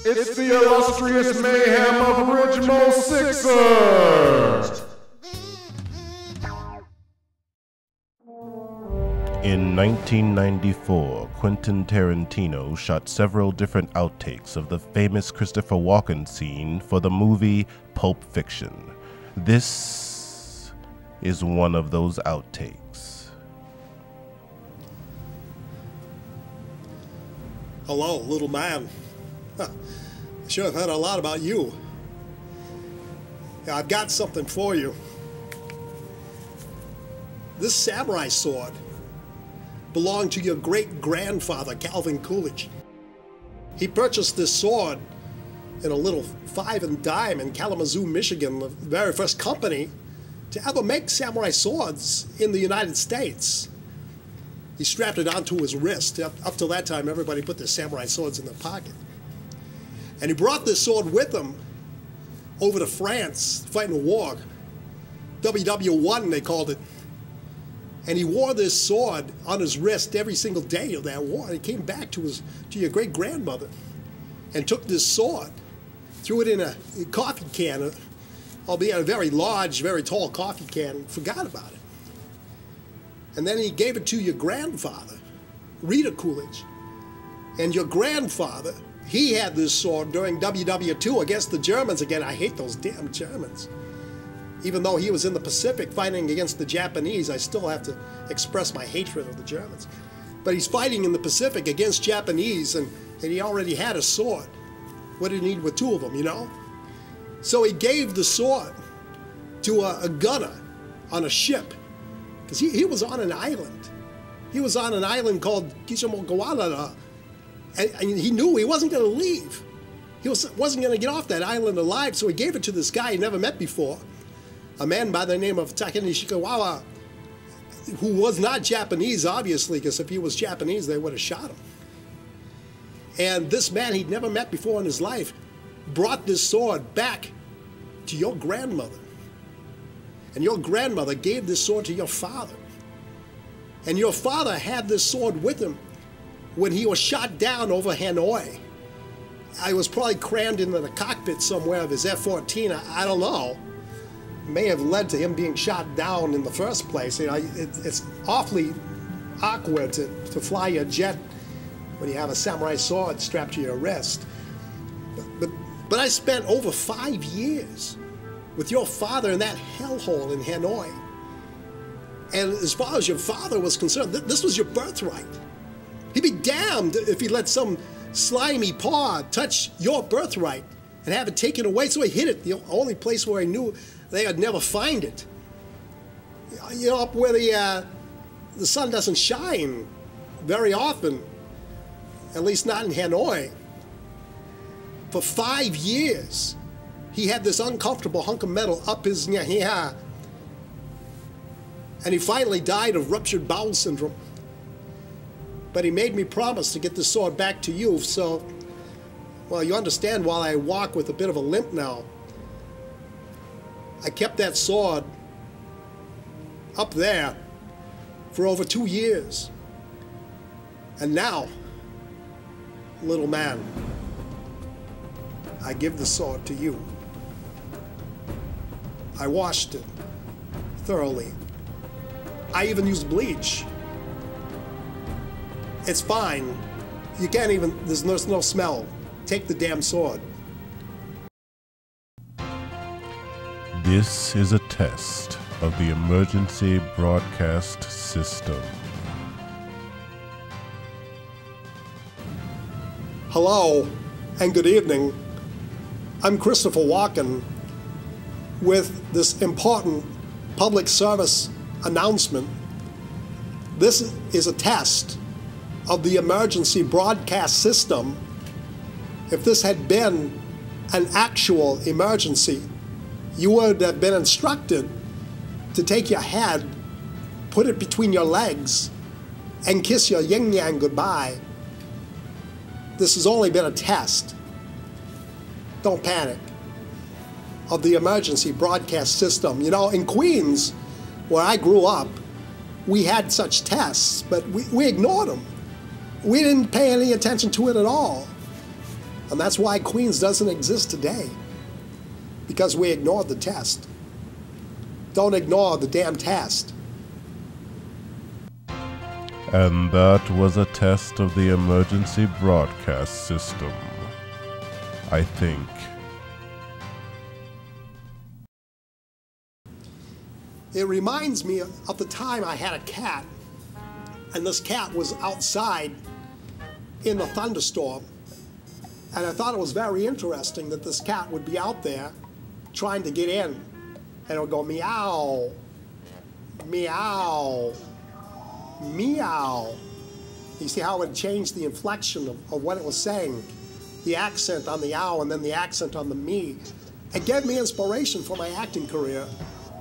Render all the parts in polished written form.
It's the illustrious mayhem of Rjmo Sixer! In 1994, Quentin Tarantino shot several different outtakes of the famous Christopher Walken scene for the movie Pulp Fiction. This is one of those outtakes. Hello, little man. I sure have heard a lot about you. Yeah, I've got something for you. This samurai sword belonged to your great-grandfather, Calvin Coolidge. He purchased this sword in a little 5 and dime in Kalamazoo, Michigan, the very first company to ever make samurai swords in the United States. He strapped it onto his wrist. Up till that time, everybody put their samurai swords in their pocket. And he brought this sword with him over to France, fighting a war. WW1, they called it. And he wore this sword on his wrist every single day of that war. And he came back to your great-grandmother and took this sword, threw it in a coffee can, albeit a very large, very tall coffee can, and forgot about it. And then he gave it to your grandfather, Rita Coolidge. And your grandfather, he had this sword during WW2 against the Germans. Again, I hate those damn Germans. Even though he was in the Pacific fighting against the Japanese, I still have to express my hatred of the Germans. But he's fighting in the Pacific against Japanese, and he already had a sword. What did he need with 2 of them, you know? So he gave the sword to a gunner on a ship, because he was on an island. He was on an island called Kishimogawa, and he knew he wasn't going to leave. He wasn't going to get off that island alive, so he gave it to this guy he never met before, a man by the name of Takeni Shikawa, who was not Japanese, obviously, because if he was Japanese, they would have shot him. And this man he'd never met before in his life brought this sword back to your grandmother. And your grandmother gave this sword to your father. And your father had this sword with him when he was shot down over Hanoi. I was probably crammed into the cockpit somewhere of his F-14, I don't know. May have led to him being shot down in the first place. You know, it's awfully awkward to fly your jet when you have a samurai sword strapped to your wrist. But I spent over 5 years with your father in that hellhole in Hanoi. And as far as your father was concerned, this was your birthright. He'd be damned if he let some slimy paw touch your birthright and have it taken away. So he hid it, the only place where he knew they would never find it. You know, up where the sun doesn't shine very often, at least not in Hanoi. For 5 years, he had this uncomfortable hunk of metal up his nyahiha, and he finally died of ruptured bowel syndrome. But he made me promise to get the sword back to you, so, well, you understand, while I walk with a bit of a limp now, I kept that sword up there for over 2 years. And now, little man, I give the sword to you. I washed it thoroughly. I even used bleach. It's fine. You can't even, there's no smell. Take the damn sword. This is a test of the emergency broadcast system. Hello and good evening. I'm Christopher Walken with this important public service announcement. This is a test of the emergency broadcast system. If this had been an actual emergency, you would have been instructed to take your head, put it between your legs, and kiss your yin-yang goodbye. This has only been a test. Don't panic. Of the emergency broadcast system. You know, in Queens, where I grew up, we had such tests, but we ignored them. We didn't pay any attention to it at all. And that's why Queens doesn't exist today, because we ignored the test. Don't ignore the damn test. And that was a test of the emergency broadcast system, I think. It reminds me of the time I had a cat, and this cat was outside in the thunderstorm. And I thought it was very interesting that this cat would be out there trying to get in, and it would go meow, meow, meow. You see how it changed the inflection of what it was saying, the accent on the ow and then the accent on the me. It gave me inspiration for my acting career,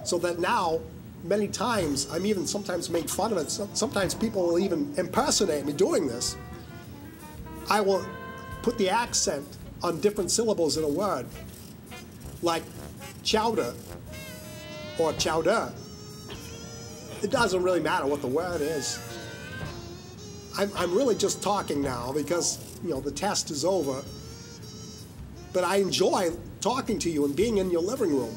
so that now, many times, I'm even sometimes made fun of it. Sometimes people will even impersonate me doing this. I will put the accent on different syllables in a word, like chowder or chowder. It doesn't really matter what the word is. I'm really just talking now because, you know, the test is over. But I enjoy talking to you and being in your living room.